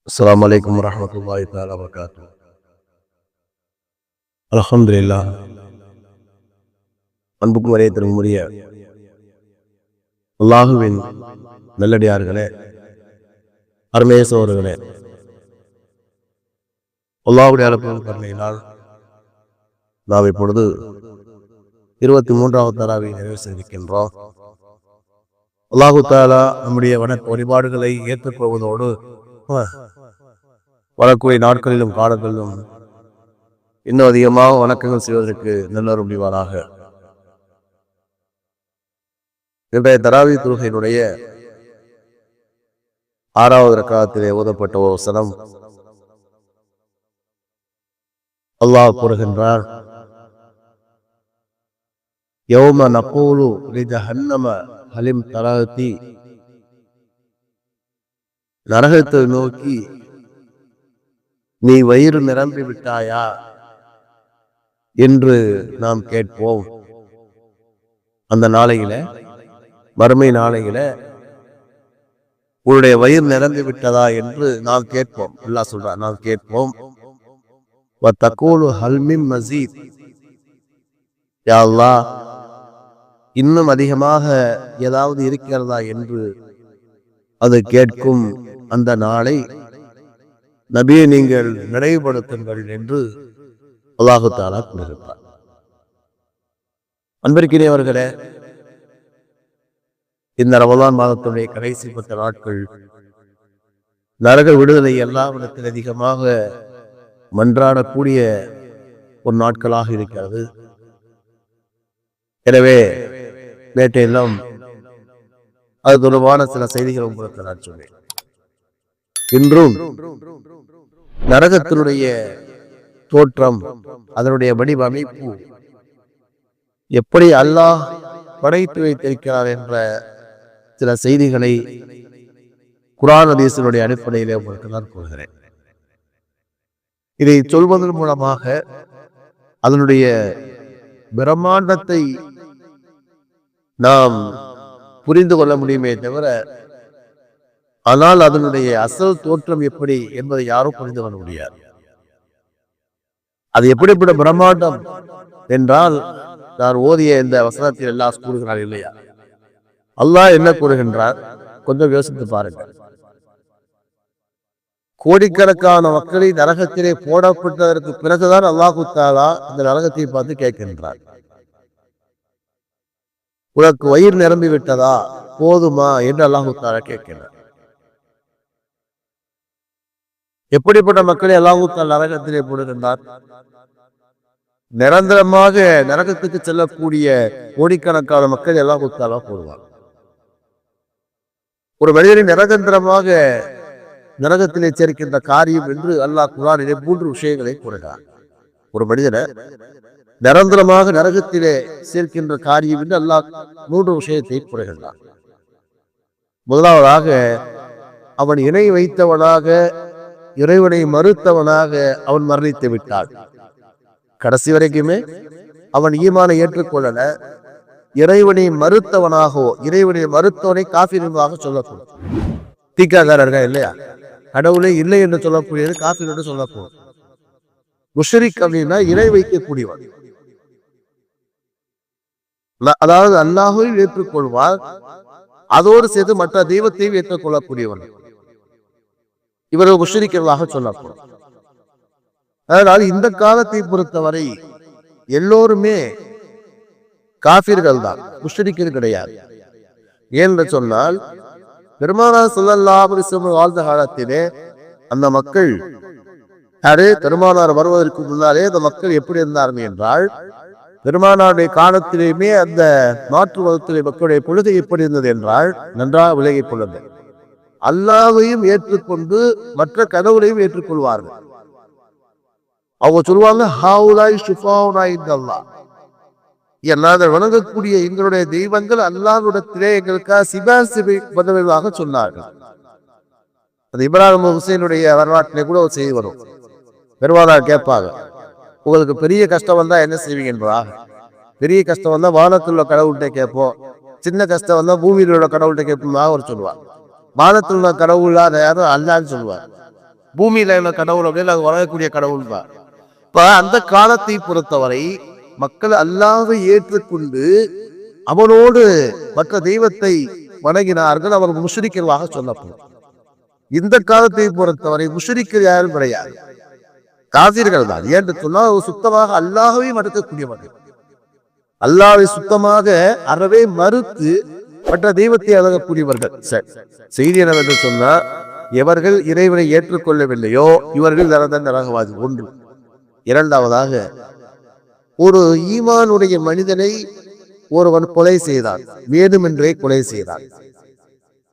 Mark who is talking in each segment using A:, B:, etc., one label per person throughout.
A: அஸ்ஸலாமு அலைக்கும் வரஹ்மத்துல்லாஹி தஆலா வபரகாத்துஹு. அல்ஹம்துலில்லாஹ். அன்புக்கும் வரையத்திற்கும் உரிய அல்லாஹுவின் நல்லடியார்களே, அருமைய சகோதரர்களே, அல்லாஹ்வுடைய அருள் கருணையினால் நாம் இப்பொழுது 23வது தராவை நிறைவு செய்திருக்கின்றோம். அல்லாஹு தஆலா நம்முடைய வழிபாடுகளை ஏற்றுக்கொள்வதோடு வரக்கூடிய நாட்களிலும் காலங்களிலும் இன்னும் அதிகமாக வணக்கங்கள் செய்வதற்கு நல்லருள் புரிவாராக. இன்றைய தராவி தொழுகையினுடைய 6வது ரக்காத்திலே ஓதப்பட்ட ஒரு வசனம், அல்லாஹ் கூறுகின்றார், யௌம நகூலு லிஜஹன்னம ஹலிம் தலகதி, நரகத்தை நோக்கி நீ வயிறு நிரம்பி விட்டாயா என்று நாம் கேட்போம். அந்த நாளையில, மறுமை நாளையில உன்னுடைய வயிறு நிரம்பி விட்டதா என்று நாம் கேட்போம். அல்லாஹ் சொல்றார், நாம் கேட்போம். வதகூலு ஹல் மின் மஸீத், யா அல்லாஹ், இன்னும் அதிகமாக ஏதாவது இருக்கிறதா என்று அது கேட்கும். அந்த நாளை நபியை நீங்கள் நினைவுபடுத்துங்கள் என்று அல்லாஹு தஆலா கூறுகிறார். அன்பிற்கினியவர்களே, இந்த ரமலான் மாதத்துடைய கடைசி 10 நாட்கள் நரக விடுதலை எல்லாவிடத்தில் அதிகமாக மன்றாடக்கூடிய ஒரு நாட்களாக இருக்கிறது. எனவே நேற்றையெல்லாம் அது தொடர்பான சில செய்திகள் உங்களுக்கு நான் சொன்னேன். இன்றும் நரகத்தினுடைய தோற்றம், அதனுடைய வடிவமைப்பு, எப்படி அல்லாஹ் படைத்து வைத்திருக்கிறார் என்ற சில செய்திகளை குர்ஆன் ஹதீஸினுடைய அடிப்படையிலே உங்களுக்கு நான் கூறுகிறேன். இதை சொல்வதன் மூலமாக அதனுடைய பிரம்மாண்டத்தை நாம் புரிந்து கொள்ள முடியுமே தவிர, ஆனால் அதனுடைய அசல் தோற்றம் எப்படி என்பதை யாரும் புரிந்து கொள்ள முடியாது. அது எப்படிப்பட்ட பிரம்மாண்டம் என்றால், நான் ஓதிய இந்த வசனத்தில் எல்லாம் கூறுகிறார் இல்லையா, அல்லாஹ் என்ன கூறுகின்றார் கொஞ்சம் யோசித்து பாருங்கள். கோடிக்கணக்கான மக்களை நரகத்திலே போடப்பட்டதற்கு பிறகுதான் அல்லாஹு தஆலா இந்த நரகத்தை பார்த்து கேட்கின்றார், உனக்கு வயிறு நிரம்பி விட்டதா, போதுமா என்று அல்லாஹு தஆலா கேட்கிறார். எப்படிப்பட்ட மக்களை அல்லாஹு தஆலா நரகத்திலே போடுகின்றார்? நிரந்தரமாக நரகத்துக்கு செல்லக்கூடிய கோடிக்கணக்கான மக்கள் அல்லாஹு தஆலா போடுவார். ஒரு மனிதனை நிரந்தரமாக நரகத்திலே சேர்க்கின்ற காரியம் என்று அல்லாஹ் குர்ஆனிலே 3 விஷயங்களை கூறுகிறார். ஒரு மனிதனை நிரந்தரமாக நரகத்திலே சேர்க்கின்ற காரியம் என்று அல்லாஹ் 3 விஷயத்தை கூறுகின்றார். முதலாவதாக, அவன் இணை வைத்தவனாக, இறைவனை மறுத்தவனாக அவன் மரணித்து விட்டான். கடைசி வரைக்குமே அவன் ஈமானை ஏற்றுக்கொள்ளல, இறைவனை மறுத்தவனாகவோ, இறைவனை மறுத்தவனை காஃபிராக சொல்லக்கூடும். தீக்காதாரர்கள் இல்லையா, கடவுளே இல்லை என்று சொல்லக்கூடியது காஃபிர் என்று சொல்லக்கூடும். முஷ்ரிக் அப்படின்னா இணை வைக்கக்கூடியவன், அதாவது அல்லாஹ்வையும் ஏற்றுக்கொள்வார், அதோடு சேர்த்து மற்ற தெய்வத்தையும் ஏற்றுக்கொள்ளக்கூடியவன், இவர்கள் முஷ்ரிக்கர்களாக சொல்லப்படும். அதனால் இந்த காலத்தை பொறுத்தவரை எல்லோருமே காஃபிர்கள் தான், முஷ்ரிக்கள் கிடையாது. ஏன்னு சொன்னால், பெருமானார் ஸல்லல்லாஹு அலைஹி வஸல்லம் வாழ்ந்த காலத்திலே அந்த மக்கள், பெருமானார் வருவதற்கு முன்னாலே அந்த மக்கள் எப்படி இருந்தார்கள் என்றால், பெருமானாருடைய காலத்திலேயுமே அந்த மாற்று மதத்திலே மக்களுடைய பொழுது எப்படி இருந்தது என்றால் நன்றாக விலகிக் கொண்டது. அல்லாஹ்வையும் ஏற்றுக்கொண்டு மற்ற கடவுளையும் ஏற்றுக்கொள்வார்கள். அவங்க சொல்லுவாங்க, ஹாவுலாய் ஷுஃபாவுனா இந்தல்லாஹ், நாங்கள் வணங்கக்கூடிய எங்களுடைய தெய்வங்கள் அல்லாஹ்விடத்திலே எங்களுக்காக சிபாரிசு பண்ணுவதாக சொன்னார்கள். அது இப்ராஹிம் ஹுசைனுடைய வரலாற்றிலே கூட ஒரு செய்தி வரும். பெருமானார் கேட்பாங்க, உங்களுக்கு பெரிய கஷ்டம் வந்தா என்ன செய்வீங்க என்பதாக. பெரிய கஷ்டம் வந்தா வானத்தில் உள்ள கடவுள்கிட்ட கேட்போம், சின்ன கஷ்டம் வந்தா பூமியில் உள்ள கடவுள்கிட்ட கேட்போம் அவர் சொல்லுவார். வானத்தில் உள்ள கடவுள் யாரும் அல்லான்னு சொல்லுவார். பூமியில உள்ள கடவுள் அப்படின்னு அது வளரக்கூடிய கடவுள் தான். இப்ப அந்த காலத்தை பொறுத்தவரை மக்கள் அல்லாஹ்வை ஏற்றுக்கொண்டு அவனோடு மற்ற தெய்வத்தை வணங்கினார்கள். அவர் முஷ்ரிக்கர்களாக சொல்லப்படும். இந்த காலத்தை பொறுத்தவரை முஷ்ரிக்கள் யாரும் கிடையாது, காஃபிர்கள் தான். ஏன்னு சொன்னா சுத்தமாக அல்லாஹ்வை மறுக்கக்கூடியவர்கள், அல்லாஹ்வை சுத்தமாக அறவே மறுத்து மற்ற தெய்வத்தை அழகக்கூடியவர்கள். செய்தி என்னவென்று சொன்னா, எவர்கள் இறைவனை ஏற்றுக்கொள்ளவில்லையோ இவர்கள் நரகவாதி. ஒன்று. இரண்டாவதாக, ஒரு ஈமானுடைய மனிதனை ஒருவன் கொலை செய்தான், வேண்டுமென்றே கொலை செய்தான்.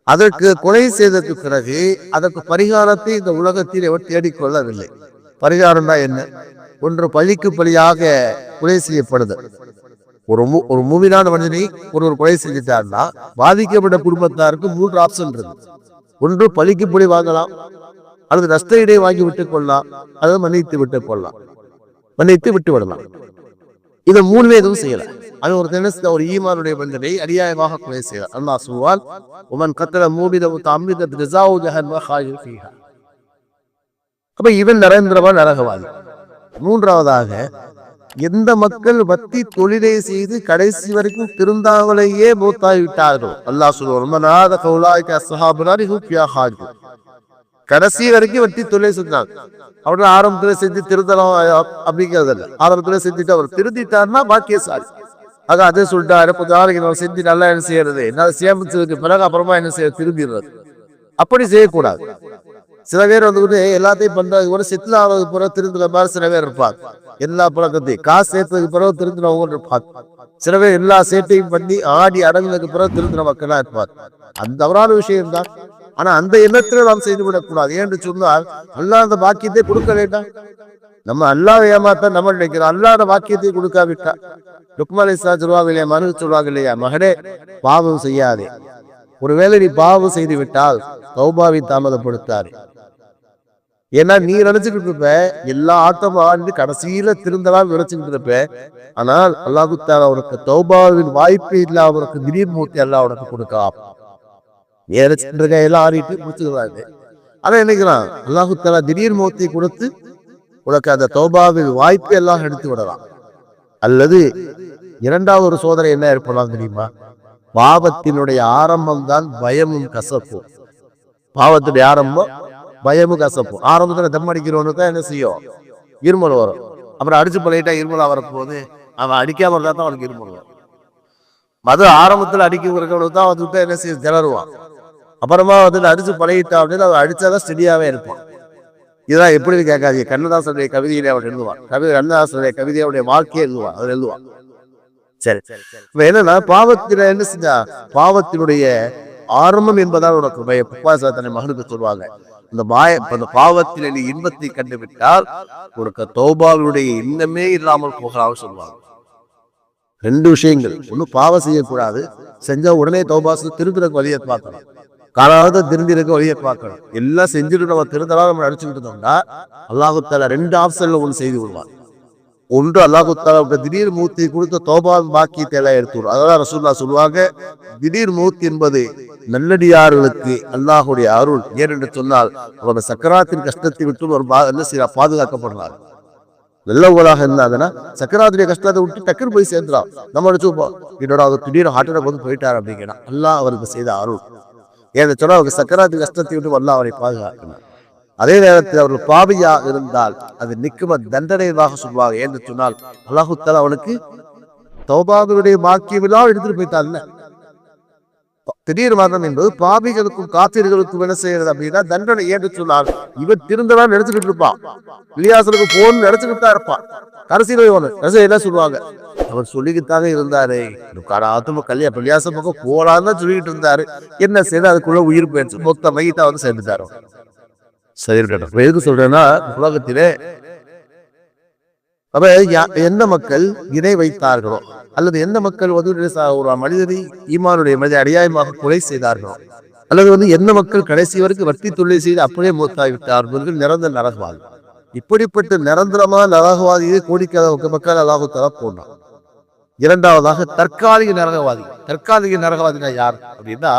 A: அதற்கு கொலை செய்ததற்கு பிறகு அதற்கு பரிகாரத்தை இந்த உலகத்தில் அவர் தேடிக்கொள்ளவில்லை. பரிகாரம்னா என்ன? ஒன்று பழிக்கு பழியாக கொலை செய்யப்படுது. ஒரு மூமினான மனிதனை ஒருவர் கொலை செஞ்சிட்டார்னா பாதிக்கப்பட்ட குடும்பத்தாருக்கு 3 ஆப்ஷன் இருக்கு. ஒன்று பழிக்கு பழி வாங்கலாம், அல்லது நஷ்ட இடை வாங்கி விட்டுக் கொள்ளலாம், அல்லது மன்னித்து விட்டுக் கொள்ளலாம், மன்னித்து விட்டு விடலாம். இதை 3 எதுவும் செய்யல. அது ஒரு தினசு ஒரு ஈமானுடைய மனிதனை அநியாயமாக கொலை செய்யலாம். அல்லாஹ் சொல்வான், உமன் கத்தல மூமித முத்தஅம்மித ஜஸாஉ ஜஹன்னம ஹாலிதன் ஃபீஹா. அப்ப இவன் நரகவாதி. மூன்றாவதாக, எந்த மக்கள் வத்தி தொழிலை செய்து கடைசி வரைக்கும் திருந்தாமலேயே மூத்தாகிவிட்டார்களோ, அல்லாஹ் சொல்லுவான், கடைசி வரைக்கும் வட்டி தொழிலை செஞ்சாங்க. அவரு ஆரம்பத்துல செஞ்சு திருந்தலாம் அப்படிங்கிறது இல்லை. ஆரம்பத்துல செஞ்சுட்டு அவர் திருந்திட்டாருன்னா பாக்கியசாலி. ஆக அதே சொல்லிட்டாரு, கொஞ்சம் நாளைக்கு நம்ம செஞ்சு நல்லா என்ன செய்யறது, என்ன சேமிச்சதுக்கு பிறகு அப்புறமா என்ன செய்ய திரும்பிடுறது. அப்படி செய்யக்கூடாது. சில பேர் வந்து எல்லாத்தையும் பண்றது கூட செட்டில் ஆகிறதுக்கு பிறகு திருந்துற மாதிரி சில பேர் இருப்பாங்க. எல்லா பழக்கத்தையும் காசு சேர்த்ததுக்கு பிறகு திருந்தினவங்க இருப்பாங்க. சில பேர் எல்லா சேட்டையும் பண்ணி ஆடி அடங்குனதுக்கு பிறகு திருந்தின மக்களா இருப்பார். அந்த தவறான விஷயம் தான். ஆனா அந்த எண்ணத்துல நாம் செய்து விடக்கூடாது. ஏன்னு சொன்னால், அல்லாஹ் அந்த பாக்கியத்தை கொடுக்க வேண்டாம். நம்ம அல்லாஹ் ஏமாத்த நம்ம நினைக்கிறோம். அல்லாத பாக்கியத்தை கொடுக்காவிட்டா, லுக்மான் அலைஹிஸ்ஸலாம் சொல்லுவாங்க இல்லையா, மனு சொல்லுவாங்க இல்லையா, மகனே பாவம் செய்யாதே, ஒருவேளை நீ பாவம் செய்து விட்டால் தௌபாவை தாமதப்படுத்தாரு. ஏன்னா நீ நினைச்சுக்கிட்டு இருப்ப எல்லா ஆட்டமும் ஆண்டு கடைசியில திருந்தலாம் நினைச்சுக்கிட்டு இருப்ப. ஆனால் அல்லாஹ் தஆலா உனக்கு தௌபாவின் வாய்ப்பே இல்ல, அவனுக்கு திடீர் மூர்த்தி அல்லாஹ் உனக்கு கொடுக்கலாம். எல்லாம் ஆறிட்டு முடிச்சுக்கிறாங்க. ஆனா நினைக்கிறான், அல்லாஹ் தஆலா திடீர் மூர்த்தி கொடுத்து உனக்கு அந்த தௌபாவின் வாய்ப்பை எல்லாம் எடுத்து விடலாம். அல்லது இரண்டாவது ஒரு சோதனை என்ன ஏற்படலாம் தெரியுமா? பாவத்தினுடைய ஆரம்பம் தான் பயமும் கசப்பும். பாவத்துடைய ஆரம்பம் பயமும் கசப்பும். ஆரம்பத்துல தம் அடிக்கிறவனுக்கு தான் என்ன செய்யும், இருமல் வரும். அப்புறம் அடிச்சு பழகிட்டா இருமலா வரப்போகுது. அவன் அடிக்காம இருந்தா தான் அவனுக்கு இருமல் வரும். மது ஆரம்பத்துல அடிக்கிறவனுக்கு தான் வந்து என்ன செய்ய திணறுவான். அப்புறமா வந்து அடிச்சு பழகிட்டா அப்படின்னு அவன் அடிச்சாதான் ஸ்டெடியாவே இருப்பான். இதெல்லாம் எப்படி கேட்காதீங்க. கண்ணதாசனுடைய கவிதையிலே அவன் எழுதுவான். கண்ணதாசனுடைய கவிதையை அவருடைய வாழ்க்கையை எழுதுவான், அவர் எழுதுவான். சரி, இப்ப என்னன்னா பாவத்தில என்ன செஞ்சா, பாவத்தினுடைய ஆரம்பம் என்பதால் உனக்கு பயம். தன்னை மகனுக்கு சொல்லுவாங்க, அந்த பாவத்தில நீ இன்பத்தை கண்டுவிட்டால் உனக்கு தௌபாவுடைய இன்னமே இல்லாமல் போகலாம் சொல்லுவாங்க. 2 விஷயங்கள். ஒண்ணு, பாவம் செய்யக்கூடாது, செஞ்சா உடனே தௌபா திருந்துறக்கு வழியை பார்க்கணும், காலாவது திருந்திருக்க வழியை பார்க்கணும். எல்லாம் செஞ்சுட்டு நம்ம திருந்தலாம் நம்ம அடிச்சுக்கிட்டு இருந்தோம்னா அல்லாஹ் தஆலா 2 ஆப்ஷன்ல ஒன்று செய்து விடுவான். ஒன்று, அல்லாஹ் தஆலா திடீர் மூர்த்தி கொடுத்த தௌபா பாக்கியத்தை எல்லாம் எடுத்துடும். அதனால ரசூலுல்லாஹ் சொல்லுவாங்க, திடீர் மூர்த்தி என்பது நல்லடியார்களுக்கு அல்லாஹுடைய அருள். ஏனென்று சொன்னால் அவரோட சக்கராத்தின் கஷ்டத்தை விட்டு ஒரு என்ன செய்ய பாதுகாக்கப்படுறாங்க. நல்லவங்களாக இருந்தாங்கன்னா சக்கராத்துடைய கஷ்டத்தை விட்டு டக்குன்னு போய் சேர்ந்துடும். நம்ம நினைச்சுப்போம், என்னோட அவர் திடீர்னு ஹார்ட் அட்டாக் வந்து போயிட்டார் அப்படிங்கன்னா அல்லாஹ் அவருக்கு செய்த அருள். ஏன்னு சொன்னா அவருக்கு சக்கராத்து கஷ்டத்தை விட்டு அல்லாஹ் அவரை பாதுகாக்கணும். அதே நேரத்தில் அவர்கள் பாவியாக இருந்தால் அது நிக்கும தண்டனையாக சொல்வாங்க. ஏன்னு சொன்னால் அல்லாஹ் தஆலா அவனுக்கு தௌபாவுடைய பாக்கியமெல்லாம் எடுத்துட்டு போயிட்டார்ல. திடீர் மரணம் என்பது பாவிகளுக்கும் காத்திர்களுக்கும் என்ன செய்யறது அப்படின்னா தண்டனை. ஏன்னு சொன்னால் இவன் திருந்தலாம் நினைச்சுக்கிட்டு இருப்பான், இலியாசனுக்கு போன் நினைச்சுக்கிட்டு தான் இருப்பான். கடைசியில் என்ன சொல்லுவாங்க, அவர் சொல்லிக்கிட்டாங்க இருந்தாரு, கல்யாணம் இலியாசன் பக்கம் போலான்னு தான் சொல்லிக்கிட்டு இருந்தாரு, என்ன செய்ய அதுக்குள்ள உயிர் போயிடுச்சு, மொத்த மையத்தா வந்து சேர்ந்துட்டாரு. சரி இருக்கட்டும். எதுக்கு சொல்றேன்னா, உலகத்திலே அப்ப எந்த மக்கள் இணை வைத்தார்களோ, அல்லது எந்த மக்கள் வந்து ஒரு மனிதனை ஈமானுடைய மனித அநியாயமாக கொலை செய்தார்களோ, அல்லது வந்து எந்த மக்கள் கடைசி வரைக்கும் வட்டி தொழிலை செய்து அப்படியே மூத்தாகிவிட்டார்கள், நிரந்தர நரகவாதி. இப்படிப்பட்ட நிரந்தரமா நரகவாதியை கோடிக்காத மக்கள் அல்லாஹ் தஆலா போனான். இரண்டாவதாக தற்காலிக நரகவாதி. தற்காலிக நரகவாதினா யார் அப்படின்னா,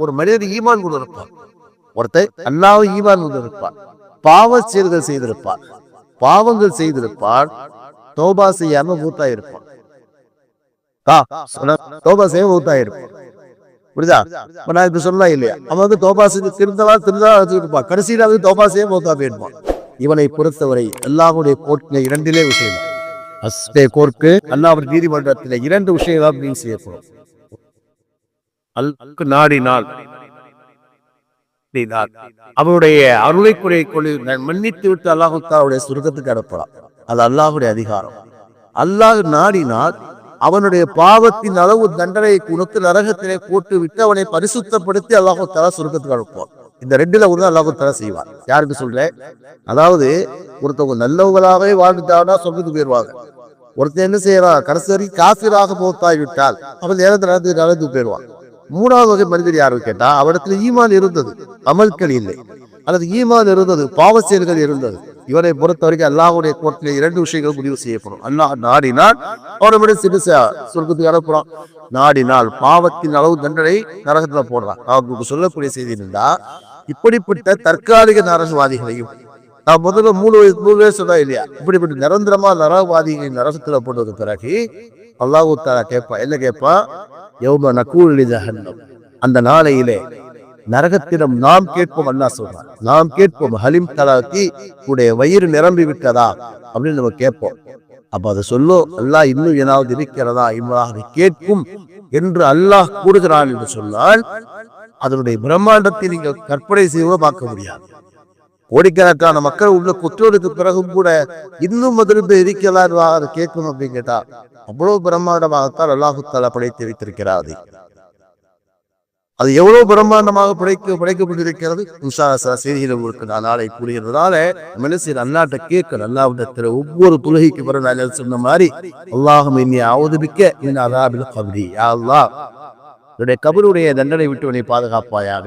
A: ஒரு மனிதன் ஈமான் கொண்டு இருப்பான், ஒருத்தர் அல்லாஹ் ஈமான் இருப்பார், பாவ செயல்கள் செய்திருப்பார், பாவங்கள் செய்திருப்பார், தௌபா செய்யாம மூத்தா இருப்பான். தௌபா செய்ய மூத்தா இருப்பான். புரியுதா? நான் இப்ப சொல்லலாம் இல்லையா, அவன் வந்து தௌபா செஞ்சு திருந்தவா இருப்பான், கடைசியில வந்து தௌபா செய்ய மூத்தா போயிருப்பான். இவனை பொறுத்தவரை அல்லாஹ்வுடைய கோர்ட்டில் இரண்டிலே விஷயம், கோர்ட்டு அல்லாஹ்வுடைய நீதிமன்றத்தில் இரண்டு விஷயம் மீன் செய்யப்படும். நாடினால் அவருடைய அருளைக்குறை கொள்ளி மன்னித்து விட்டு அல்லாஹு தஆலாவுடைய சொர்க்கத்துக்கு அனுப்பலாம். அது அல்லாஹ்வுடைய அதிகாரம். அல்லாஹ் நாடினால் அவனுடைய பாவத்தின் அளவு தண்டனையை கொடுத்து நரகத்திலே போட்டு விட்டு அவனை பரிசுத்தப்படுத்தி அல்லாஹு தஆலா சொர்க்கத்துக்கு அனுப்புவார். இந்த ரெண்டுல ஒண்ணு அல்லாஹு தஆலா செய்வார். யாருக்கு சொல்றேன்? அதாவது ஒருத்தவங்க நல்லவங்களாவே வாழ்ந்துட்டாங்கன்னா சொர்க்கத்துக்கு போயிடுவாங்க. ஒருத்தர் என்ன செய்யறான், கடைசி வரைக்கும் காஃபிராக மௌத்தாகிவிட்டால் அவன் நேரத்தில் நடந்து போயிடுவான். மூணாவது வகை மனிதர் யாரு கேட்டா, அவரிடத்துல ஈமான் இருந்தது, அமல்கள் இல்லை, அல்லது ஈமான் இருந்தது, பாவ செயல்கள் இருந்தது. இவரை பொறுத்த வரைக்கும் அல்லாஹ்வுடைய கோர்ட்டிலே இரண்டு விஷயங்கள் முடிவு செய்யப்படும். அல்லாஹ் நாடினால் அவரை சொர்க்கத்துக்கு அனுப்புறான், நாடினால் பாவத்தின் அளவு தண்டனை நரகத்துல போடுறான். அவங்களுக்கு சொல்லக்கூடிய செய்தி இருந்தா, இப்படிப்பட்ட தற்காலிக நரகவாதிகளையும் நான் முதல்ல மூணு சொன்னா இல்லையா, இப்படிப்பட்ட நிரந்தரமா நரகவாதிகளை நரகத்துல போட்டது பிறகு அல்லாஹ் தஆலா கேட்பா, என்ன கேட்பா, யௌம நகூலு லிஜஹன்னம், அந்த நாளையிலே நரகத்திடம் நாம் கேட்போம். அல்லாஹ் சொல்றான், நாம் கேட்போம், ஹலிம் தலாக்கி, உடைய வயிறு நிரம்பி விட்டதா அப்படின்னு நம்ம கேட்போம். அப்ப அதை சொல்லும், அல்லாஹ் இன்னும் ஏதாவது இருக்கிறதா என்பதாக கேட்கும் என்று அல்லாஹ் கூறுகிறான் என்று சொன்னால், அதனுடைய பிரம்மாண்டத்தை நீங்கள் கற்பனை செய்வோ பார்க்க முடியாது. கோடிக்கணக்கான மக்கள் உள்ள குற்றோருக்கு பிறகும் கூட இன்னும் அதிலிருந்து இருக்கிறதா அதை கேட்கணும் அப்படின்னு கேட்டா, அவ்வளவு பிரம்மாண்டமாகத்தான் அல்லாஹு தஆலா படைத்து வைத்திருக்கிறார். அது எவ்வளவு பிரம்மாண்டமாக படைக்கப்பட்டிருக்கிறது செய்தியில் உங்களுக்கு நான் நாளை கூறுகிறதுனால மனசில் அல்லாட்ட கேட்கணும். அல்லாஹ்விடத்தில் ஒவ்வொரு தொழுகைக்கு பிறகு நான் சொன்ன மாதிரி, அல்லாஹும் இன்னி அஊதுபிக்க மின் அஸாபில் கப்ரி, யா அல்லாஹ் என்னுடைய கபருடைய தண்டனை விட்டு உன்னை பாதுகாப்பாயாக,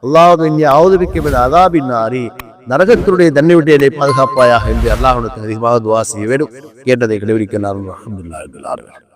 A: அல்லாஹும் இன்னி அஊதுபிக்க மின் அஸாபின் நாரி, நரகத்தினுடைய தண்டனை விட்டு என்னை பாதுகாப்பாயாக என்று அல்லாஹ்விடத்தில் அதிகமாக துஆ செய்ய வேண்டும். கேட்டதை கடைபிடிக்க நான் அல்ஹம்துலில்லாஹ்.